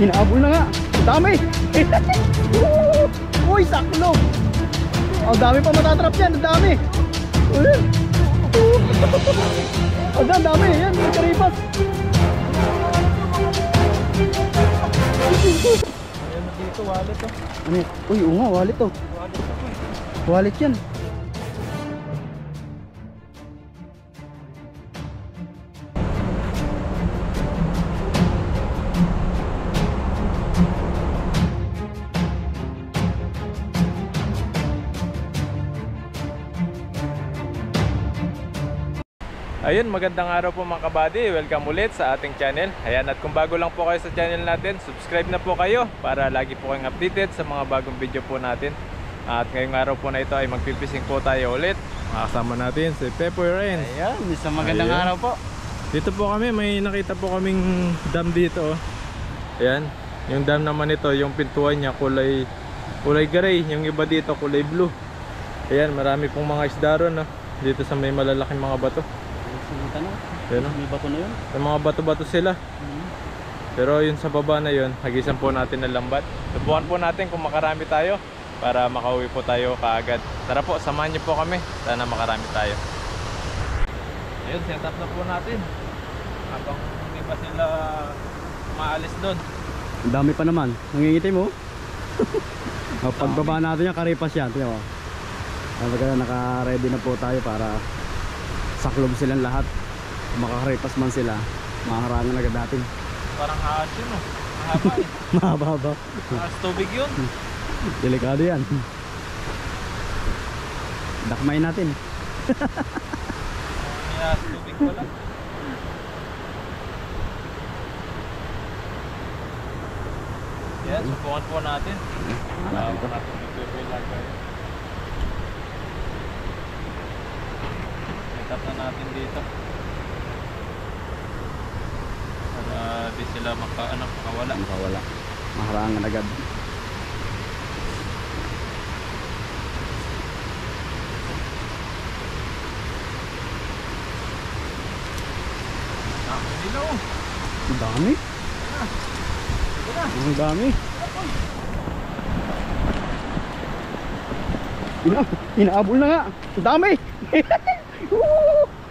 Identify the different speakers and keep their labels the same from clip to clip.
Speaker 1: Inaabol na nga. Ang dami. Uy, saklog. Ang dami pa matatrap yan. Ang dami. Ayan. Ang dami. Yan, may karipas.
Speaker 2: Ayan na dito, wallet oh.
Speaker 1: Ano yan? Uy, oo nga, wallet to. Wallet yan.
Speaker 2: Ayun, magandang araw po mga kabady. Welcome ulit sa ating channel. Ayan, at kung bago lang po kayo sa channel natin, subscribe na po kayo para lagi po kayong updated sa mga bagong video po natin. At ngayong araw po na ito ay magpipising po tayo ulit. Makasama natin si Pepoy Renz.
Speaker 1: Ayan, isang magandang
Speaker 2: Ayan.
Speaker 1: araw po.
Speaker 2: Dito po kami, may nakita po kaming dam dito. Ayan, yung dam naman ito, yung pintuan niya kulay gray. Yung iba dito kulay blue. Ayan, marami pong mga isda ron, no? Dito sa may malalaking mga bato. Ayan, no?
Speaker 1: May bato na yun.
Speaker 2: Yung mga bato-bato sila. Pero yun sa baba na yun, hagisan po natin ng lambat. Subukan po natin kung makarami tayo para makauwi po tayo kaagad. Tara po, samahan niyo po kami. Sana makarami tayo. Ayun, set up na po natin. Habang hindi pa sila maalis doon.
Speaker 1: Ang dami pa naman. Nangingiti mo. Pagbaba natin yung karipas yan. Tingnan mo. Naka-ready na po tayo para saklob silang lahat. Kung makakaripas man sila, maharangan agad natin.
Speaker 2: Parang haas yun, oh. Mahaba eh.
Speaker 1: Mahaba.
Speaker 2: Haas tubig yun.
Speaker 1: Delikado yan. Dakmay natin.
Speaker 2: Haas tubig pala. Yan, subukan po natin. Subukan po natin ipipilagay. Set na natin dito. Para di sila makawala.
Speaker 1: Makawala. Maharangan agad.
Speaker 2: Dilaw.
Speaker 1: Ang dami. Ang dami. Inaabol na nga. Ang dami.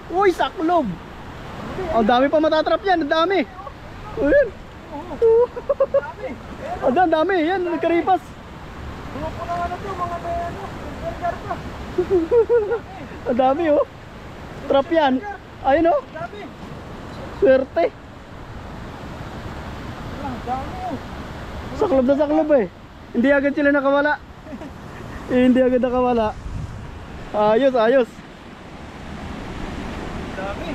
Speaker 1: Uy, saklob. Ang dami pa matatrap yan. Ang dami. Ayan. Ang dami. Yan, nagkaripas.
Speaker 2: Grupo na ano to, mga bayano. Burger pa.
Speaker 1: Ang dami oh. Trap yan. Ayun oh.
Speaker 2: Dami.
Speaker 1: Swerte.
Speaker 2: Ang dami oh.
Speaker 1: Saklob na saklob eh. Hindi agad sila nakawala. Hindi agad nakawala. Ayos, ayos.
Speaker 2: Dami.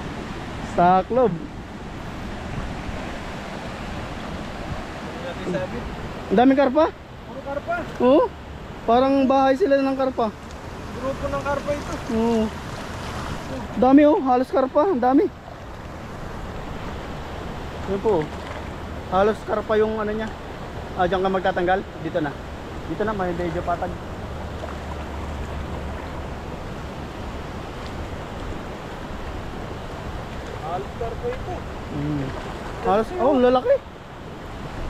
Speaker 1: Saklob. Ang daming karpa.
Speaker 2: Puro karpa.
Speaker 1: Oo. Parang bahay sila ng karpa.
Speaker 2: Grupo ng karpa ito.
Speaker 1: Oo. Dami oh, halos karpa, ang dami. Yan po. Halos karpa yung ano niya. Diyan ka magtatanggal. Dito na. Dito na, may medyo patag.
Speaker 2: Halos karpa ito.
Speaker 1: Halos, oh, ang lalaki.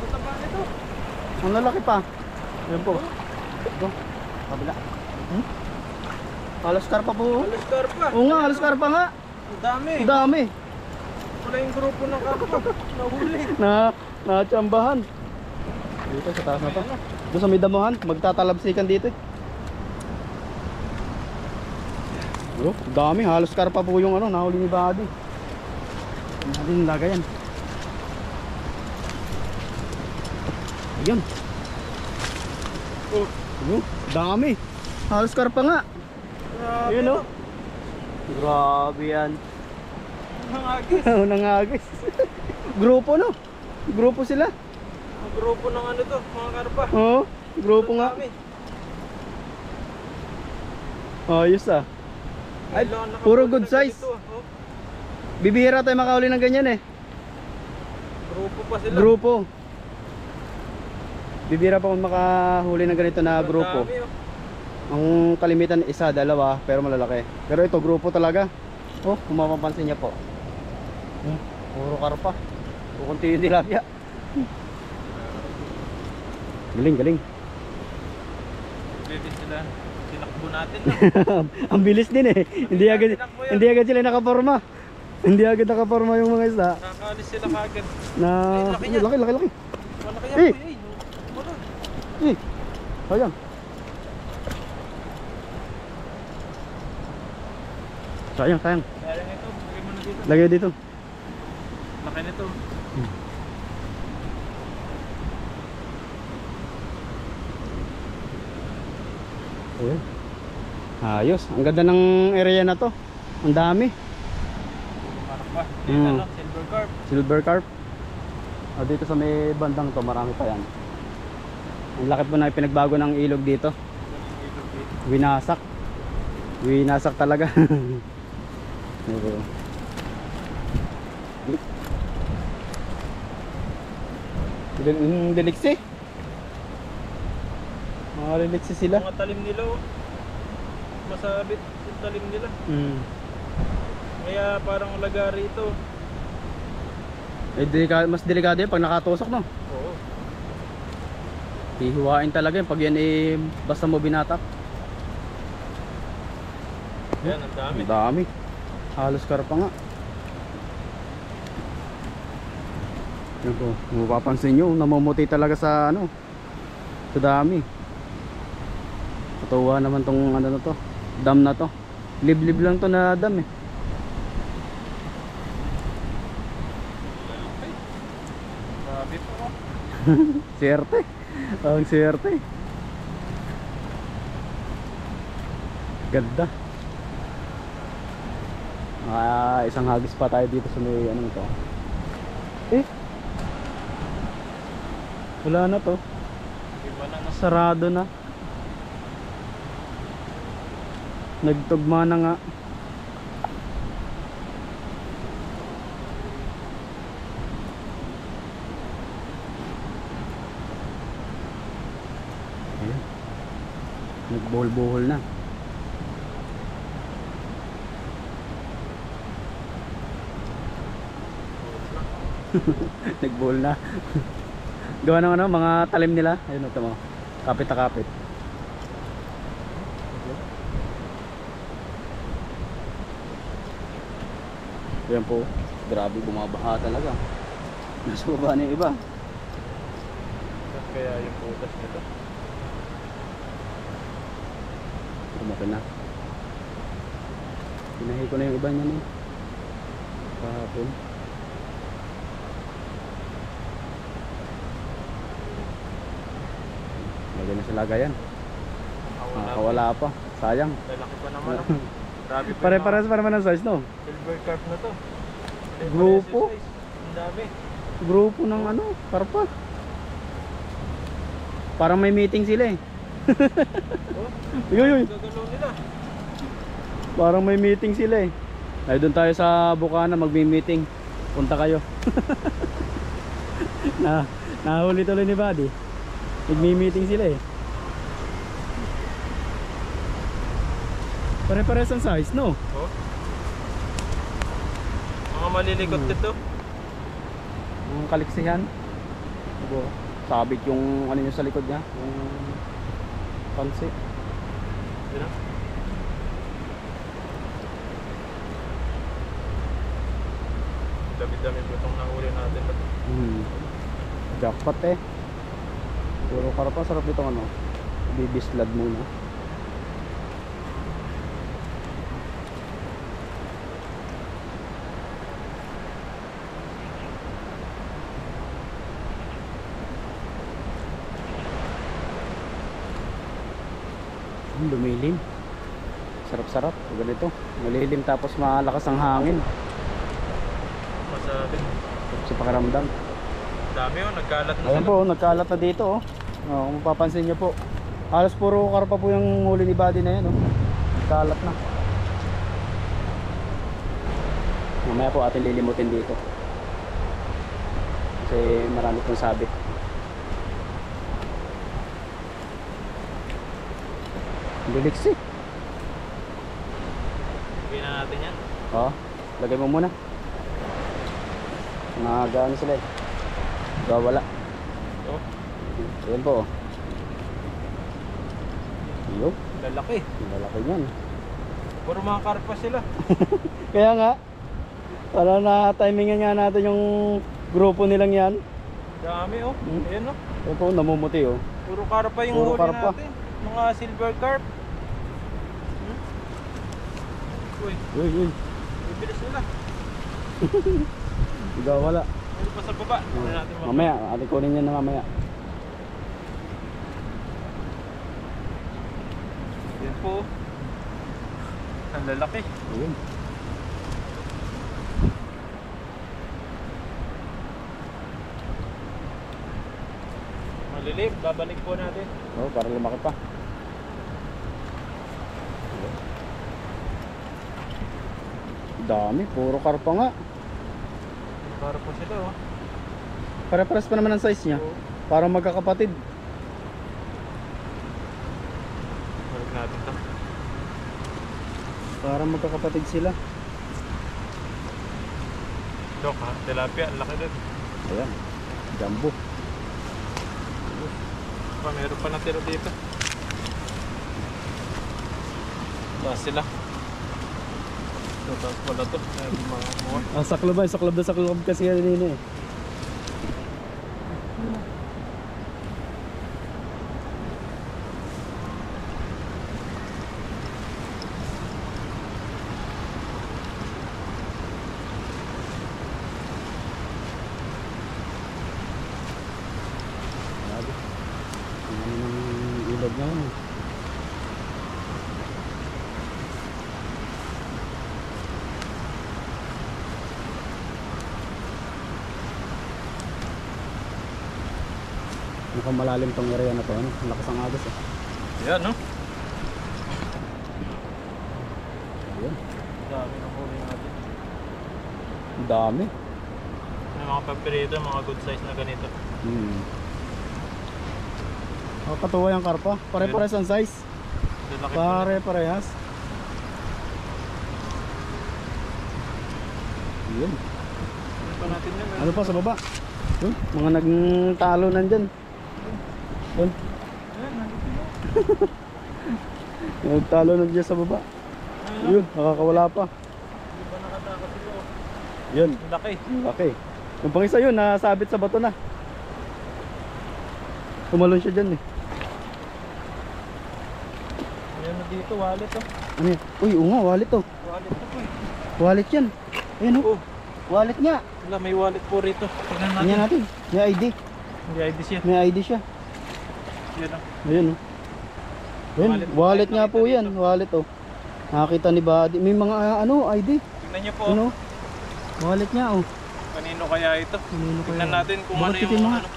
Speaker 2: Mataba ito.
Speaker 1: Ang lalaki pa. Yan po. Ito. Kabila. Halos karpa po.
Speaker 2: Halos karpa.
Speaker 1: Oo nga, halos karpa nga.
Speaker 2: Ang dami.
Speaker 1: Ang dami.
Speaker 2: Wala yung grupo ng karpa. Nahuli.
Speaker 1: Natsambahan. Dito sa taas na to. Doon sa may damuhan, magtatalabsikan dito eh. Oh, dami, halos karpa po yung ano, nahuli ni Buddy. Natin lagayan. Ayan. Oh, dami. Halos karpa nga.
Speaker 2: Grabe.
Speaker 1: Ayun oh. Grabe yan.
Speaker 2: Nangagis.
Speaker 1: Nangagis. Grupo no? Grupo sila.
Speaker 2: Ang grupo ng ano to, mga karpa.
Speaker 1: Oo, grupo nga.
Speaker 2: Dami.
Speaker 1: Ayos ah. Ay,
Speaker 2: Kailangan nakapag-
Speaker 1: puro good size.
Speaker 2: ganito, oh.
Speaker 1: Bibihira tayo makahuli ng ganyan eh.
Speaker 2: Grupo pa sila.
Speaker 1: Grupo. Bibihira pa kung makahuli ng ganito na grupo.
Speaker 2: Ang dami, oh.
Speaker 1: Ang kalimitan isa, dalawa, pero malalaki. Pero ito, grupo talaga. Oh, kung mapapansin niya po. Puro karpa. Kukunti yung tilapia. Galing, galing.
Speaker 2: Pwede sila. Tinakbo natin.
Speaker 1: Ang bilis din eh. Hindi agad sila nakaporma. Hindi agad nakaporma yung mga isda.
Speaker 2: Nakakalis sila kagad.
Speaker 1: Na
Speaker 2: Ay, laki niya.
Speaker 1: laki, laki, laki.
Speaker 2: Malaki yan
Speaker 1: Eh!
Speaker 2: po eh. Wala.
Speaker 1: Eh. Sayang. Sayang, sayang.
Speaker 2: Kaya nito. Lagay mo na dito.
Speaker 1: Lagay dito.
Speaker 2: Laki nito.
Speaker 1: Ayan. Ayos. Ang ganda ng area na to. Ang dami.
Speaker 2: Parang ba? Dito
Speaker 1: Mm.
Speaker 2: silver carp.
Speaker 1: Silver carp. Dito sa may bandang to, marami pa yan. Ang laki po na pinagbago ng ilog dito. Winasak. Winasak talaga. Okay. Diliksi. Mga liliksi sila.
Speaker 2: Mga talim nila oh. Masabit yung talim nila.
Speaker 1: Mm.
Speaker 2: Kaya parang lagari ito.
Speaker 1: Mas delikado yun pag nakatusok, no?
Speaker 2: Oo.
Speaker 1: Hihiwain talaga yun pag yan basta mo binatak.
Speaker 2: Yan, ang dami.
Speaker 1: Ang dami. Halos karpa nga. Yan po, kung mapapansin nyo, namumuti talaga sa ano, sa dami. Katuwa naman tong ano na to, dam na to. Liblib lang to na dam eh.
Speaker 2: Grabe po oh.
Speaker 1: Swerte. Ang swerte. Ganda. Isang hagis pa tayo dito sa may anong to. Eh. Wala na to.
Speaker 2: Iba na
Speaker 1: Sarado na. Nagtugma na nga. Ayan. Nagbohol-bohol na. Nagbohol na. Gawa ng ano, mga talim nila. Ayun ito mo. Kapit na kapit. Ayan po. Grabe bumabaha talaga. Nasa baba na yung iba.
Speaker 2: Kaya yung butas nito.
Speaker 1: Kumaki na. Pinahi ko na yung iba niya eh. Kahapon. Lagyan na sa lagayan. Nakakawala pa. Sayang.
Speaker 2: Lalaki pa naman oh. Grabe pa
Speaker 1: Pare-pares pa naman ang size, no?
Speaker 2: silver carp na to.
Speaker 1: Grupo.
Speaker 2: Ang dami.
Speaker 1: Grupo ng ano, karpa. Parang may meeting sila eh.
Speaker 2: Oh,
Speaker 1: Uy.
Speaker 2: gagalaw nila.
Speaker 1: Parang may meeting sila eh. Ay doon tayo sa Bukana magmi-meeting. Punta kayo. Nahuli tuloy ni Buddy. Nagmi-meeting sila eh. Pare-pares ang size, no?
Speaker 2: Oh. Mga malilikot nito.
Speaker 1: Yung kaliksihan. Diba? Sabit yung ano nyo sa likod niya. Yung pansi.
Speaker 2: Yun ah. Dami-dami po itong nahuli natin.
Speaker 1: Jackpot eh. Puro karpa, sarap itong ano. Bibislad muna. Lumilim. Sarap-sarap. Ganito. Malilim tapos malakas ang hangin.
Speaker 2: Masabi.
Speaker 1: Sarap sa pakiramdam.
Speaker 2: Dami oh, nagkalat na
Speaker 1: Ayan
Speaker 2: sila.
Speaker 1: po, nagkalat na dito oh. Kung mapapansin nyo po. Halos puro karpa po yung huli ni Buddy na yan oh. Nagkalat na. Mamaya po atin lilimutin dito. Kasi marami pong sabit. Liliksi.
Speaker 2: Lagyan na natin yan.
Speaker 1: Oo, lagay mo muna. Nagaano sila eh. Wala.
Speaker 2: Oh.
Speaker 1: Ayan po oh. Yo,
Speaker 2: Lalaki.
Speaker 1: lalaki niyan.
Speaker 2: Puro mga karpa sila.
Speaker 1: Kaya nga, para na timingan nga natin yung grupo nilang yan.
Speaker 2: Dami oh. Ayan oh.
Speaker 1: Ito, namumuti oh.
Speaker 2: Puro karpa yung
Speaker 1: Puro
Speaker 2: huli
Speaker 1: karpa.
Speaker 2: natin. Mga silver carp. Uy,
Speaker 1: Uy, uy.
Speaker 2: bibilis nila.
Speaker 1: Ikaw wala.
Speaker 2: Meron pa sa baba. Ano natin
Speaker 1: Mamaya, atin kunin yan na mamaya.
Speaker 2: Yan po. Ang lalaki.
Speaker 1: Ayun.
Speaker 2: Malilim. Babalik po natin.
Speaker 1: Oh, para lumaki pa. Dami, puro karpa nga.
Speaker 2: Karpa sila oh.
Speaker 1: Pare-pares pa naman ang size niya.
Speaker 2: Oo.
Speaker 1: Parang magkakapatid.
Speaker 2: Balik natin to.
Speaker 1: Parang magkakapatid sila.
Speaker 2: Dok ha. Tilapia. Ang laki din.
Speaker 1: Ayan, jumbo.
Speaker 2: Pa, meron pa natira dito. Taas sila. Taas pala to. Meron mga buwan.
Speaker 1: Ah, saklob ba? Saklob na saklob kasi yan din eh. Ano ng ilog na yun. Mukhang malalim tong area na to. Ano? Ang lakas ang agos eh.
Speaker 2: Yan no?
Speaker 1: Ayan.
Speaker 2: Dami ng huli natin.
Speaker 1: Ang dami.
Speaker 2: May mga paborito, mga good size na ganito.
Speaker 1: Katuwa yung karpa. Pare-parehas ang size.
Speaker 2: Lalaki pa.
Speaker 1: Pare-parehas. Yun.
Speaker 2: Ano pa natin yan?
Speaker 1: Ano pa sa baba? Yun. Mga nagtalo nandyan. Yun.
Speaker 2: Ayan, nandito yun.
Speaker 1: Nagtalo nandyan sa baba.
Speaker 2: Ayun,
Speaker 1: Yun. Nakakawala pa.
Speaker 2: Di ba nakatakas sila oh.
Speaker 1: Yun.
Speaker 2: Ang laki.
Speaker 1: Okay. Yung pang isa yun, nasabit sa bato na. Tumalon siya dyan eh.
Speaker 2: Ayan na dito, wallet oh.
Speaker 1: Ano yan? Uy, nga, wallet to.
Speaker 2: Wallet to po eh.
Speaker 1: Wallet yan. Ayan oh.
Speaker 2: Oh,
Speaker 1: Wallet nga.
Speaker 2: wala, may wallet po rito. Tingnan natin.
Speaker 1: Tingnan natin. May ID.
Speaker 2: May ID siya.
Speaker 1: May ID siya.
Speaker 2: Yan oh.
Speaker 1: Ayun oh. Ayun,
Speaker 2: Wallet.
Speaker 1: wallet nga po
Speaker 2: Nakita
Speaker 1: yan.
Speaker 2: dito.
Speaker 1: Wallet oh. Nakakita ni Buddy. May mga ID.
Speaker 2: Tingnan niyo po.
Speaker 1: Ano? Wallet niya oh.
Speaker 2: Kanino kaya ito?
Speaker 1: Kanino kaya?
Speaker 2: Tingnan natin kung
Speaker 1: Bakit
Speaker 2: ano yung
Speaker 1: titin mo nga?
Speaker 2: ano.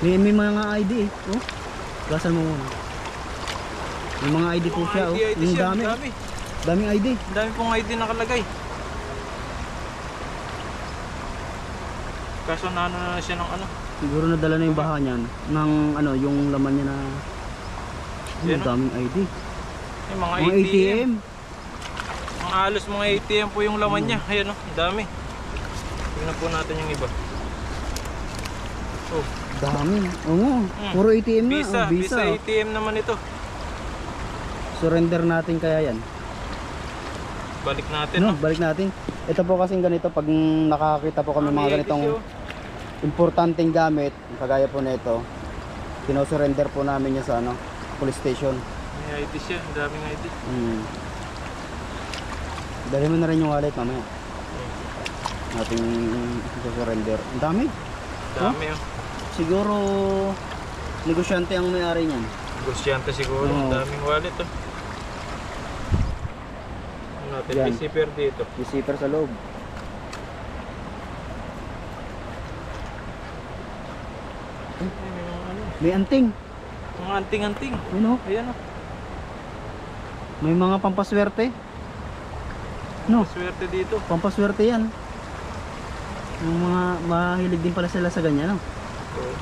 Speaker 1: May mga ID eh. Oh. Gasan mo muna. May mga ID po
Speaker 2: Mga
Speaker 1: siya oh.
Speaker 2: ID
Speaker 1: Ang
Speaker 2: siya,
Speaker 1: dami.
Speaker 2: dami.
Speaker 1: Daming ID.
Speaker 2: Ang dami pong ID nakalagay. Kaso na ano na siya ng ano.
Speaker 1: Siguro nadala na yung baha niyan ng ano, yung laman niya na
Speaker 2: Yan,
Speaker 1: ang daming ID.
Speaker 2: Yung mga
Speaker 1: Mga
Speaker 2: ATM.
Speaker 1: ATM.
Speaker 2: Mga halos mga ATM po yung laman niya. Ayan o, ang dami. Tingnan po natin yung iba. Oh,
Speaker 1: Dami. Oo nga. Puro ATM na.
Speaker 2: Visa,
Speaker 1: Oh,
Speaker 2: Visa
Speaker 1: oh.
Speaker 2: ATM naman ito.
Speaker 1: Surrender natin kaya yan.
Speaker 2: Balik natin.
Speaker 1: Ano,
Speaker 2: No?
Speaker 1: balik natin. Ito po kasing ganito pag nakakita po kami mga ganitong importanteng gamit, kagaya po nito, kino-surrender po namin yan sa ano, police station.
Speaker 2: May ID siya, ang daming ID.
Speaker 1: Dali mo na rin yung wallet mamaya. Nating surrender. Ang dami.
Speaker 2: Dami oh.
Speaker 1: Siguro negosyante ang may-ari niyan.
Speaker 2: Negosyante siguro,
Speaker 1: Oo.
Speaker 2: ang daming wallet oh. Ano natin,
Speaker 1: Yan.
Speaker 2: may zipper dito.
Speaker 1: May zipper sa loob.
Speaker 2: Ay, may mga ano,
Speaker 1: May anting.
Speaker 2: mga anting-anting.
Speaker 1: Yun oh.
Speaker 2: Ayan oh.
Speaker 1: May mga pampaswerte. No,
Speaker 2: Swerte dito.
Speaker 1: pampaswerte yan. Yung mga mahilig din pala sila sa ganyan, no?
Speaker 2: Oh.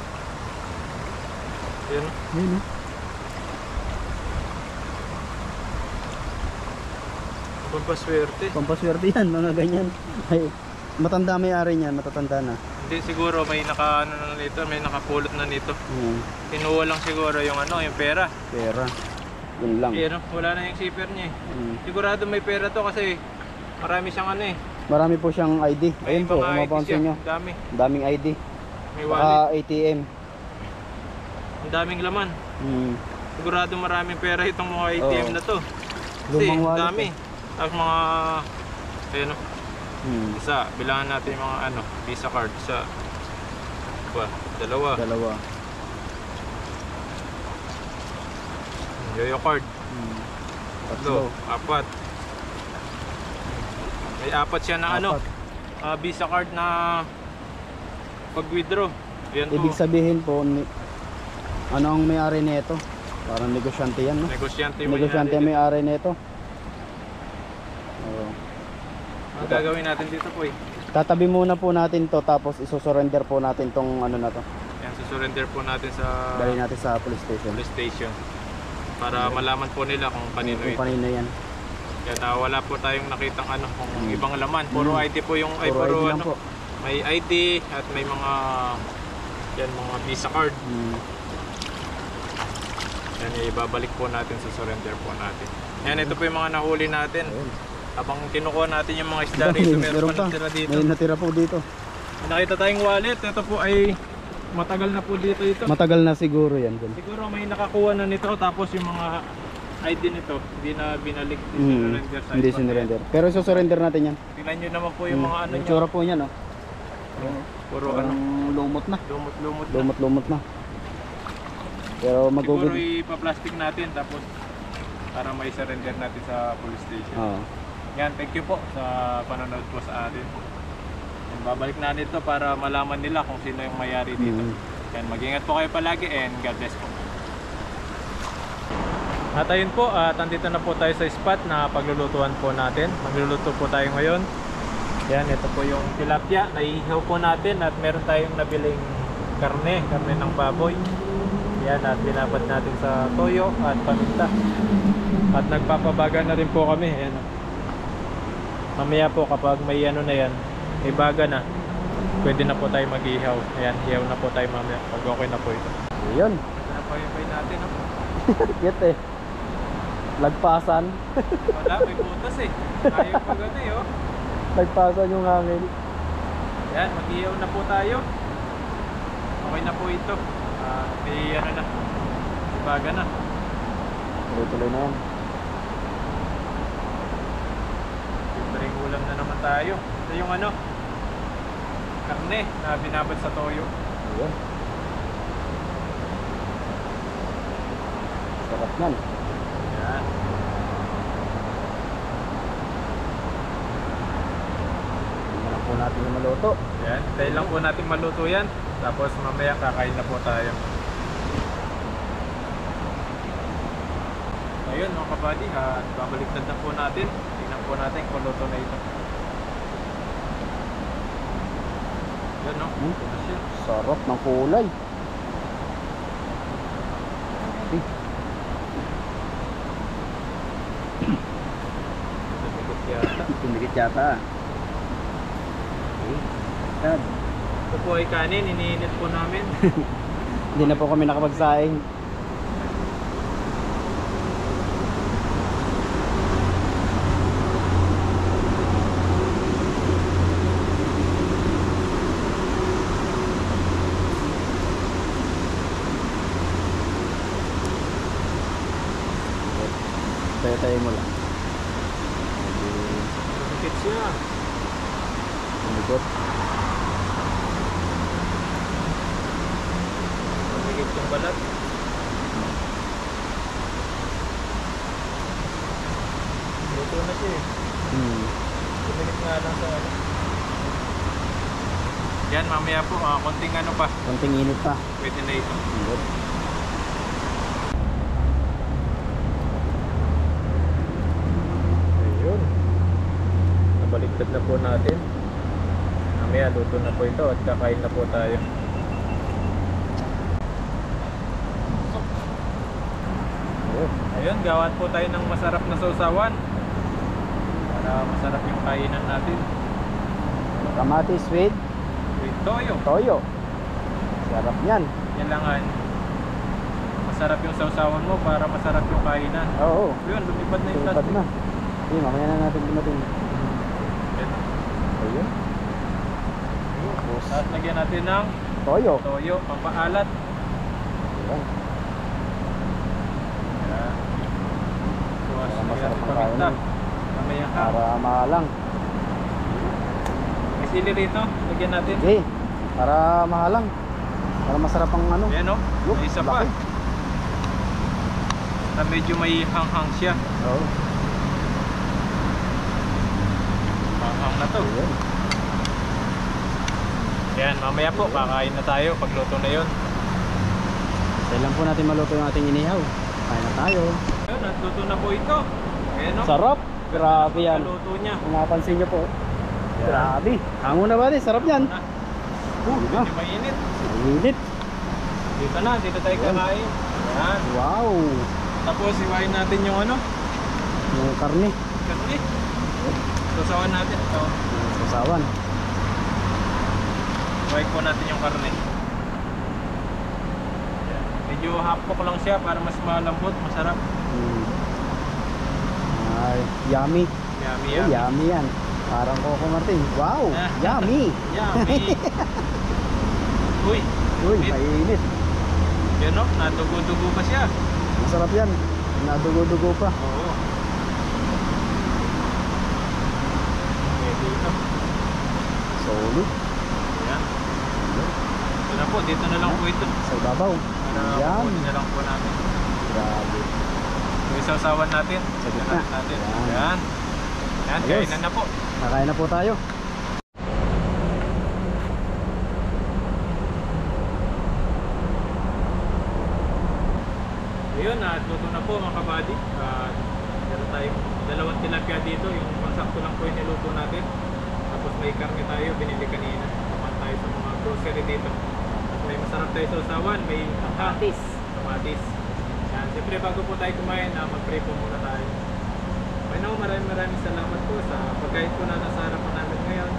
Speaker 2: Ayan oh.
Speaker 1: Ayun, no?
Speaker 2: Pampaswerte.
Speaker 1: Pampaswerte yan, mga ganyan. Ay, matanda may-ari niyan, matatanda na.
Speaker 2: Hindi siguro may naka ano na nito, may nakapulot na nito.
Speaker 1: Ayan,
Speaker 2: Kinuha lang siguro yung ano, yung pera.
Speaker 1: pera. Yun lang.
Speaker 2: Pero wala na yung zipper niya eh. Sigurado may pera to kasi marami siyang ano eh.
Speaker 1: Marami po siyang ID.
Speaker 2: May
Speaker 1: Ayun po,
Speaker 2: mga
Speaker 1: kung
Speaker 2: IDs
Speaker 1: mapapansin
Speaker 2: siya.
Speaker 1: nyo.
Speaker 2: Dami.
Speaker 1: Daming ID.
Speaker 2: May
Speaker 1: Saka
Speaker 2: wallet.
Speaker 1: ATM.
Speaker 2: Ang daming laman.
Speaker 1: Hmm.
Speaker 2: Sigurado maraming pera itong mga ATM
Speaker 1: Oo.
Speaker 2: na to. Kasi
Speaker 1: Lumang
Speaker 2: ang
Speaker 1: wallet
Speaker 2: dami. Tapos mga ayun o.
Speaker 1: Hmm.
Speaker 2: Isa, bilangan natin yung mga ano, Visa card. Isa, ba, dalawa.
Speaker 1: Dalawa.
Speaker 2: Yoyo card.
Speaker 1: Hmm.
Speaker 2: Tatlo, apat. May apat siya na ano, Visa card na pag-withdraw. Yan po.
Speaker 1: Ibig sabihin po, ano ang may-ari nito? Parang negosyante yan, no?
Speaker 2: Negosyante
Speaker 1: Negosyante ang may-ari nito. Oo.
Speaker 2: Ang gagawin natin dito po eh.
Speaker 1: Tatabi muna po natin to, tapos isusurrender po natin tong ano na to.
Speaker 2: Yan, susurrender po natin sa
Speaker 1: Dali natin sa police station.
Speaker 2: police station. Para malaman po nila kung kanino
Speaker 1: Kung
Speaker 2: ito.
Speaker 1: kanino yan.
Speaker 2: Kaya wala po tayong nakitang ano, kung ibang laman. Puro ID po yung, ay
Speaker 1: Puro
Speaker 2: puro
Speaker 1: ID lang
Speaker 2: ano.
Speaker 1: po.
Speaker 2: May ID at may mga, yan, mga Visa card.
Speaker 1: Hmm.
Speaker 2: Yan, ibabalik po natin sa surrender po natin. Yan, ito po yung mga nahuli natin.
Speaker 1: Ayun.
Speaker 2: Habang kinukuha natin yung mga isda rito, meron pa natira dito.
Speaker 1: May natira po dito.
Speaker 2: Nakita tayong wallet. Ito po ay matagal na po dito ito.
Speaker 1: Matagal na siguro yan dun.
Speaker 2: Siguro may nakakuha na nito. Tapos yung mga ID nito, hindi na binalik. Surrender sa
Speaker 1: Hindi
Speaker 2: iba.
Speaker 1: sinurrender. Pero isusurrender natin yan.
Speaker 2: Tingnan nyo naman po yung mga ano
Speaker 1: Yung
Speaker 2: nyo.
Speaker 1: tsura po niyan, oh.
Speaker 2: Puro
Speaker 1: Parang
Speaker 2: ano,
Speaker 1: lumot na.
Speaker 2: lumot-lumot na.
Speaker 1: Lumot-lumot na. Pero
Speaker 2: Siguro
Speaker 1: magugod.
Speaker 2: ipa-plastic natin tapos para may surrender natin sa police station.
Speaker 1: Oo.
Speaker 2: Yan, thank you po sa panonood po sa atin. Yan, babalik natin ito para malaman nila kung sino yung mayari dito. Yan, mag-ingat po kayo palagi and God bless po. At ayun po, at andito na po tayo sa spot na paglulutuan po natin. Magluluto po tayo ngayon. Yan, ito po yung tilapia. Naiihaw po natin at meron tayong nabiling karne ng baboy. Yan, at binabad natin sa toyo at paminta. At nagpapabaga na rin po kami. Ayan. Mamaya po kapag may ano na yan, may baga na, pwede na po tayo mag-ihaw. Ayan, ihaw na po tayo mamaya pag okay na po ito.
Speaker 1: Ayun.
Speaker 2: Ito na po yung pay natin. No?
Speaker 1: Cute eh. Lagpasan.
Speaker 2: Wala, may butas eh. Ayaw pag ano eh, oh.
Speaker 1: Lagpasan yung hangin.
Speaker 2: Ayan, mag-ihaw na po tayo. Okay na po ito. May ano na, may baga na.
Speaker 1: Tuloy-tuloy na yan.
Speaker 2: Libreng ulam na naman tayo. Ito yung ano, karne na binabad sa toyo.
Speaker 1: Ayun. Sarap nan.
Speaker 2: Yan.
Speaker 1: Tingnan lang po natin yung maluto.
Speaker 2: Yan, dahil lang po natin maluto yan. Tapos mamaya kakain na po tayo. Ayun mga kabady, babaliktad na po natin. Tingnan po natin kung luto na ito. Yan no? Ito na siya.
Speaker 1: Sarap ng kulay.
Speaker 2: Nabikot yata.
Speaker 1: Tumikit yata. Tad.
Speaker 2: Ito po ay kanin, iniinit po namin.
Speaker 1: Hindi na po kami nakapagsaing. Tayo mo lang.
Speaker 2: Nabikit siya.
Speaker 1: Tumikot.
Speaker 2: Nabikit yung balat. Luto na siya eh. Tumilit nga lang sa ano. Yan, mamaya po, konting ano pa.
Speaker 1: Konting init pa.
Speaker 2: Pwede na ito.
Speaker 1: Good.
Speaker 2: Ayun. Nabaliktad na po natin. Mamaya, luto na po ito at kakain na po tayo.
Speaker 1: Ayun.
Speaker 2: Ayun, gawan po tayo ng masarap na sausawan. Para masarap yung kainan natin.
Speaker 1: Kamatis with
Speaker 2: With toyo.
Speaker 1: toyo. Sarap yan.
Speaker 2: Kailangan masarap yung sausawan mo para masarap yung kainan.
Speaker 1: Oo.
Speaker 2: Yun, lumipad na yung
Speaker 1: Tulipad
Speaker 2: plastic.
Speaker 1: na. Sige, mamaya na natin dumating.
Speaker 2: Yan.
Speaker 1: Ayun. Tapos,
Speaker 2: At lagyan natin ng
Speaker 1: toyo.
Speaker 2: toyo, pampaalat.
Speaker 1: Ayan.
Speaker 2: Yan. Tapos,
Speaker 1: Para
Speaker 2: lagyan
Speaker 1: masarap
Speaker 2: natin
Speaker 1: ang
Speaker 2: paminta.
Speaker 1: kain.
Speaker 2: Mamaya ha.
Speaker 1: Para mahalang.
Speaker 2: May sili rito, lagyan natin.
Speaker 1: Sige. Para mahalang. Para masarap ang ano.
Speaker 2: Ayan o,
Speaker 1: Look,
Speaker 2: may isa pa.
Speaker 1: laki.
Speaker 2: Na medyo may hanghang siya.
Speaker 1: Oo.
Speaker 2: Hanghang na to.
Speaker 1: Ayan.
Speaker 2: Yan, mamaya po, kakain na tayo pagluto na yun.
Speaker 1: Kailan po natin maluto yung ating inihaw. Kain na tayo.
Speaker 2: Ayun, natuto na po ito. Ayan o.
Speaker 1: Sarap. Grabe yan.
Speaker 2: Luto niya.
Speaker 1: Kung napansin nyo po.
Speaker 2: Yan.
Speaker 1: Grabe. Hango na ba din? Sarap yan.
Speaker 2: Na.
Speaker 1: Ah,
Speaker 2: Medyo mainit.
Speaker 1: Init.
Speaker 2: Dito na, dito tayo
Speaker 1: Yan.
Speaker 2: kakain. Yan.
Speaker 1: Wow.
Speaker 2: Tapos iwain natin yung ano,
Speaker 1: Yung karne.
Speaker 2: karne. Susawan natin. So,
Speaker 1: Sasawan.
Speaker 2: iwain po natin yung karne. Yan. Medyo hapok lang siya para mas malambot, masarap.
Speaker 1: Ay, yummy.
Speaker 2: Yummy,
Speaker 1: Oh,
Speaker 2: yummy.
Speaker 1: yummy yan. Parang Coco Martin. Wow. Yummy.
Speaker 2: Yummy. Uy,
Speaker 1: Uy,
Speaker 2: Init.
Speaker 1: mainit.
Speaker 2: yan o, natugo-dugo pa siya.
Speaker 1: Masarap yan. Nadugo-dugo pa.
Speaker 2: Oo. Pwede ito.
Speaker 1: Solid.
Speaker 2: Ayan. Ito na po, dito na lang po ito.
Speaker 1: Sa ibabaw.
Speaker 2: Para
Speaker 1: Yan.
Speaker 2: kukunin na lang po natin.
Speaker 1: Grabe.
Speaker 2: Yung isawsawan natin.
Speaker 1: Sa gitna.
Speaker 2: Natin.
Speaker 1: Yan.
Speaker 2: Yan. Yan,
Speaker 1: Ayos.
Speaker 2: kainan na po.
Speaker 1: Nakain na po tayo.
Speaker 2: Ayun, natuto na po mga kabady. Meron tayong dalawang tilapia dito. Yung pansakto lang po yung niluto natin. Tapos may karne tayo, binili kanina. Naman tayo sa mga grocery dito. Tapos may masarap tayo sa usawan. May kamatis. Kamatis. Yan. Siyempre bago po tayo kumain, mag-pray po muna tayo. Panginoon, maraming salamat po sa pagkain po na nasa harapan namin ngayon.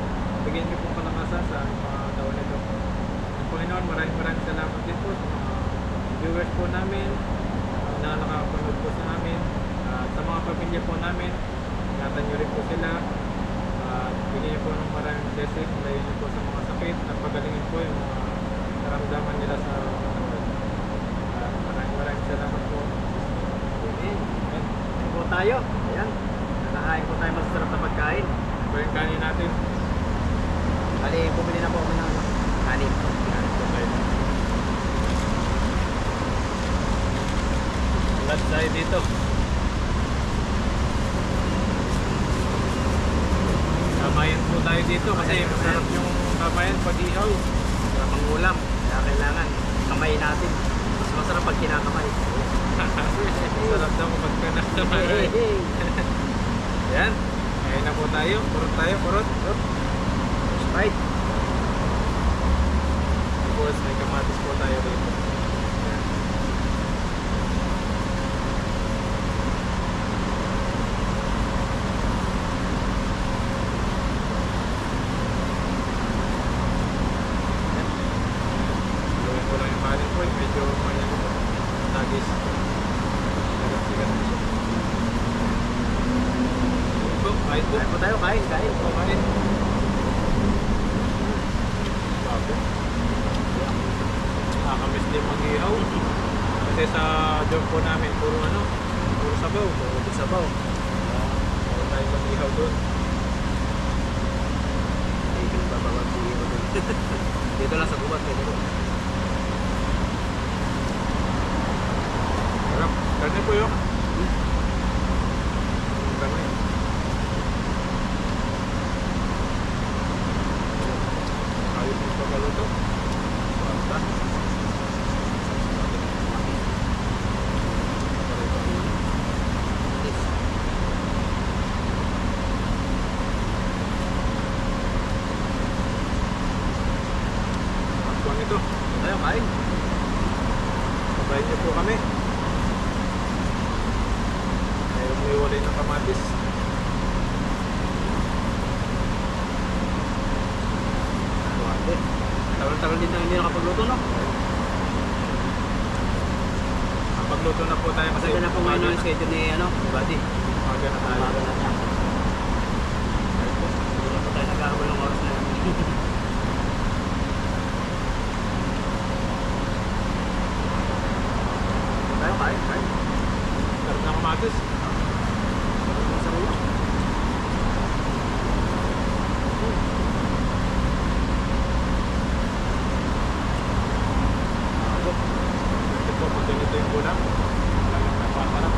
Speaker 2: Bigyan niyo pong kalakasan sa mga taon nito. At Panginoon, maraming salamat din po sa mga viewers po namin na nakapanood po sa amin. At sa mga pamilya po namin, ingatan niyo rin po sila. At bigyan niyo po ng maraming blessing. Layo niyo po sa mga sakit at pagalingin po yung mga naramdaman nila sa katawan. At maraming salamat po.
Speaker 3: Amen. Ayan po tayo. Ayan. Nakahain po tayo masasarap na pagkain.
Speaker 2: Ito yung kanin natin.
Speaker 3: Bali, bumili na po ako ng kanin.
Speaker 2: Lahat tayo dito. Kamayan po tayo dito kasi masarap yung kamayan pag ihaw.
Speaker 3: Sarap ang ulam. Kaya kailangan kamay natin. Mas masarap pag kinakamay.
Speaker 2: Masarap daw kapag kanakamayan. Yan. Ngayon na po tayo. Purot tayo. Purot.
Speaker 3: Sprite.
Speaker 2: Tapos may kamatis po tayo dito. Yan. Gawin ko lang yung kanin po. Medyo manyan po. Tagis. Sigat-sigat po siya. Po, kahit po.
Speaker 3: Kain po tayo. Kain. Kain.
Speaker 2: Po, kanin. Bago. Nakakamiss din mag-ihaw. Kasi sa job po namin, puro ano, puro sabaw.
Speaker 3: Puro sabaw.
Speaker 2: Puro tayo mag-ihaw doon.
Speaker 3: Hindi ko babawag si Hiro doon. Dito lang sa gubat. Pwede ko.
Speaker 2: Sarap. Karne po yun. Karne. Ayos yung pagkaluto. Basta. Actual nito.
Speaker 3: Tayo kain.
Speaker 2: Sabayin niyo po kami. Ayaw may walay ng kamatis.
Speaker 3: Tagal-tagal din tayo hindi nakapagluto, no?
Speaker 2: magluto na po tayo kasi
Speaker 3: Kasi na po ngayon ang schedule ni Buddy.
Speaker 2: umaga na tayo.
Speaker 3: Umaga na niya. Hindi na po tayo nag-aabol ng oras na yan. Tayo, kain.
Speaker 2: Sarap na kamatis.
Speaker 3: Sa ulo.
Speaker 2: Ito po, pag ganito yung ulam. Talagang napasarap.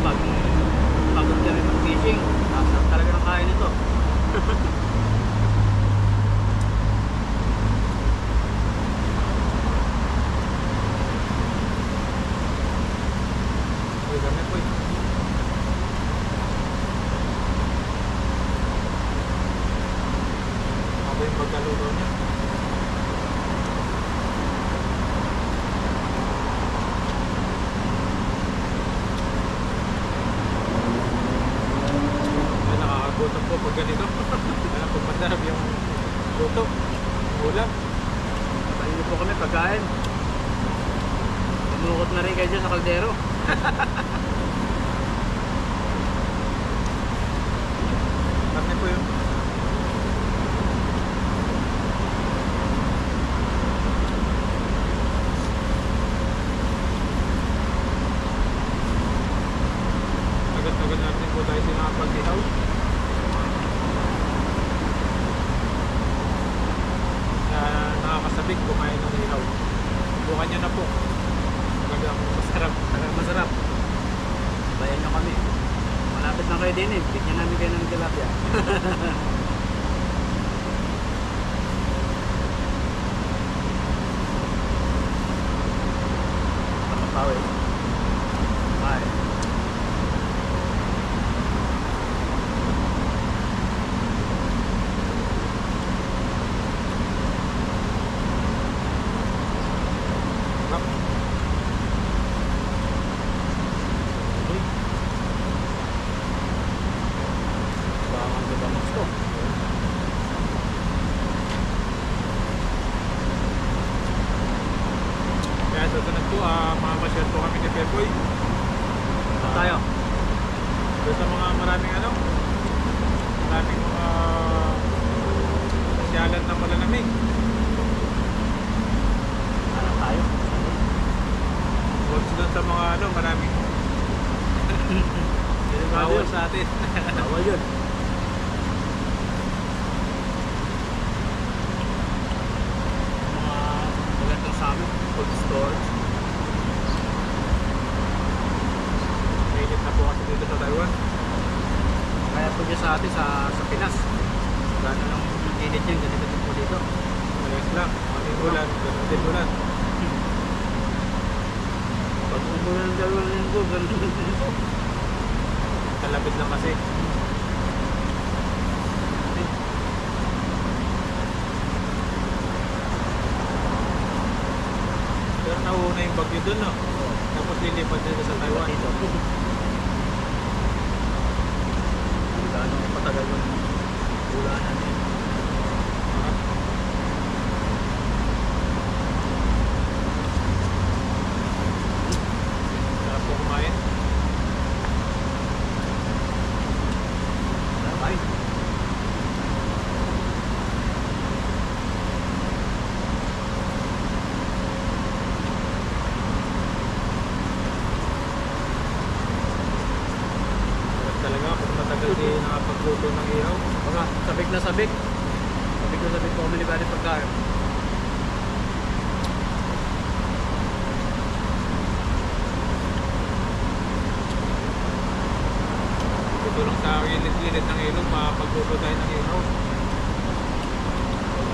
Speaker 3: Pag pagod kami mag-fishing, sarap talaga ng kain nito.
Speaker 2: Uy, kami po. Ako yung pagkaluto niya. Ay, nakakagutom po pag ganito. Alam pag masarap yung luto, yung ulam.
Speaker 3: Kain niyo po kami pagkain. Tumukot na rin kayo dyan sa kaldero.
Speaker 2: Kami po yun. Agad-agad natin po tayo sinakapag-ihaw. Na nakakasabik kumain ng ihaw. Bukan nyo na po. Talagang masarap.
Speaker 3: Talagang masarap. Bayan nyo kami. Malapit na kayo din eh. Bigyan namin kayo ng tilapia. Makapawi. Bye.
Speaker 2: Sarap.
Speaker 3: Bangan sa bangus ko.
Speaker 2: Kaya susunod po, mamasyal po kami ni Pepoy.
Speaker 3: Saan tayo?
Speaker 2: Doon sa mga maraming maraming mga pasyalan na malalamig.
Speaker 3: Saan tayo?
Speaker 2: Huwag doon sa mga maraming bawal sa atin.
Speaker 3: Bawal yun. Mga magandang sa amin. Food stores.
Speaker 2: Mainit na po kasi dito sa Taiwan.
Speaker 3: Kaya po dyan sa atin sa Pinas. Gano'n lang init yan. Ganito din po dito.
Speaker 2: Malayas lang. Maling ulan. Ganun din ulan.
Speaker 3: Pag umulan ng 2 linggo, gano'n din po.
Speaker 2: Kalapit lang kasi. Pero nauuna yung bagyo dun, no? Tapos lilipat dito sa Taiwan.
Speaker 3: Dito. Gano'n patagal yung ulanan eh.
Speaker 2: Sarap po kumain.
Speaker 3: Bye.
Speaker 2: Sarap talaga kung matagal di nakapagluto ng ihaw.
Speaker 3: Baka, sabik na sabik. Sabik na sabik po kami ni Buddy pagkain.
Speaker 2: Tutulong sa gilid-gilid ng ilog, makapagluto tayo ng ihaw.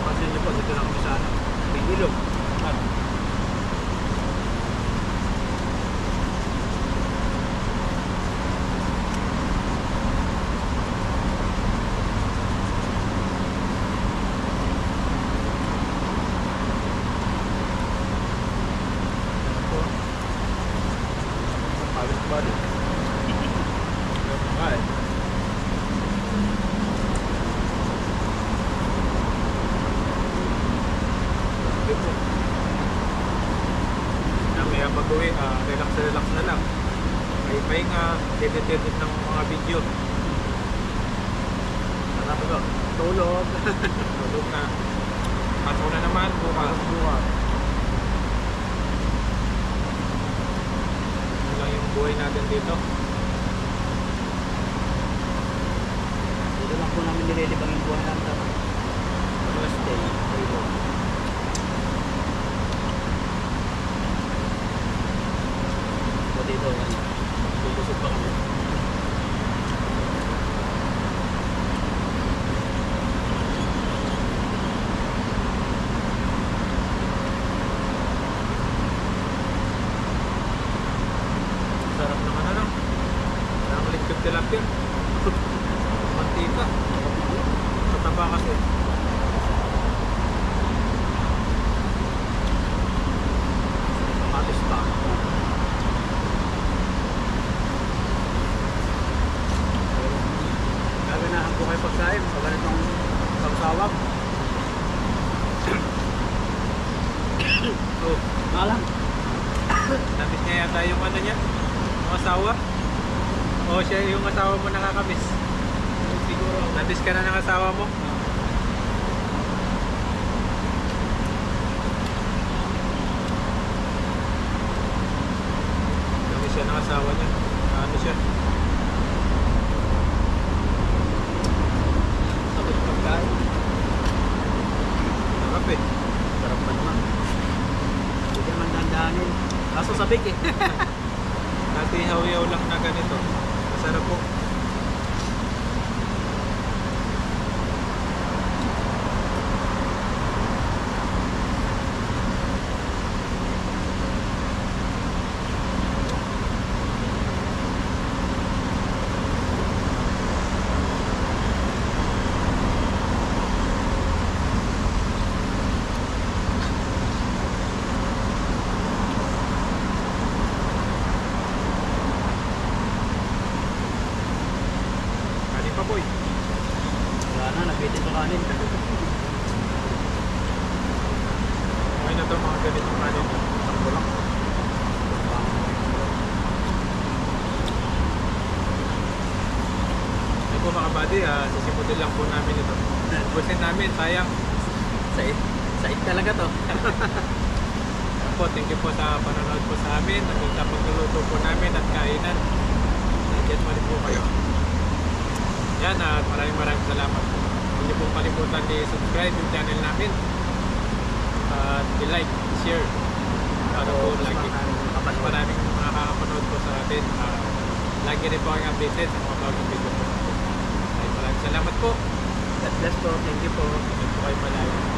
Speaker 3: Pansin niyo po, dito lang kami sa may ilog.
Speaker 2: At Bali. Bye. Kaya pag-uwi, relax na lang. May pahinga, edit ng mga video.
Speaker 3: Sarap ito. Tulog.
Speaker 2: Tulog na. Pasok na naman, bukas. Yun lang yung buhay natin dito.
Speaker 3: Dito lang po namin nililibang yung buhay namin. Last day. Tulog. So dito, bubusog pa kami.
Speaker 2: Sarap naman ano. Parang ligpit tilapia. Mantika. Tataba kasi.
Speaker 3: Patis pa. Gaganahan po kayo pagsahin sa ganitong pagsawag.
Speaker 2: Oh,
Speaker 3: Malang.
Speaker 2: namiss niya yata yung ano niya. Yung asawa. O siya yung asawa mo nakakamiss.
Speaker 3: Siguro.
Speaker 2: Namiss ka na ng asawa mo. Namiss siya ng asawa niya. Ano siya?
Speaker 3: Sabit pagkain.
Speaker 2: Nakap eh.
Speaker 3: Sarap pa naman. Hindi naman dandanin. Kaso sabik eh.
Speaker 2: Dati haw-yaw lang na ganito. Masarap po. Kanin pa boy.
Speaker 3: Wala na, nabitin pa kanin.
Speaker 2: Okay na to mga ganitong kanin. Sakto lang. Ay po mga buddy, sisimutin lang po namin ito. Busin namin, sayang.
Speaker 3: Sait talaga to.
Speaker 2: Yan po, thank you po sa panonood po sa amin. Hanggang sa pagluluto po namin at kainan. Nandiyan pa rin po kayo. Yan, at maraming salamat po. Huwag niyo pong kalimutan i-subscribe yung channel namin. At i-like, share. Para po lagi mas maraming makakapanood po sa atin. Lagi rin po kayong updated sa mga bagong video po. Maraming salamat po.
Speaker 3: God bless po. Thank you po.
Speaker 2: Ingat po kayo palagi.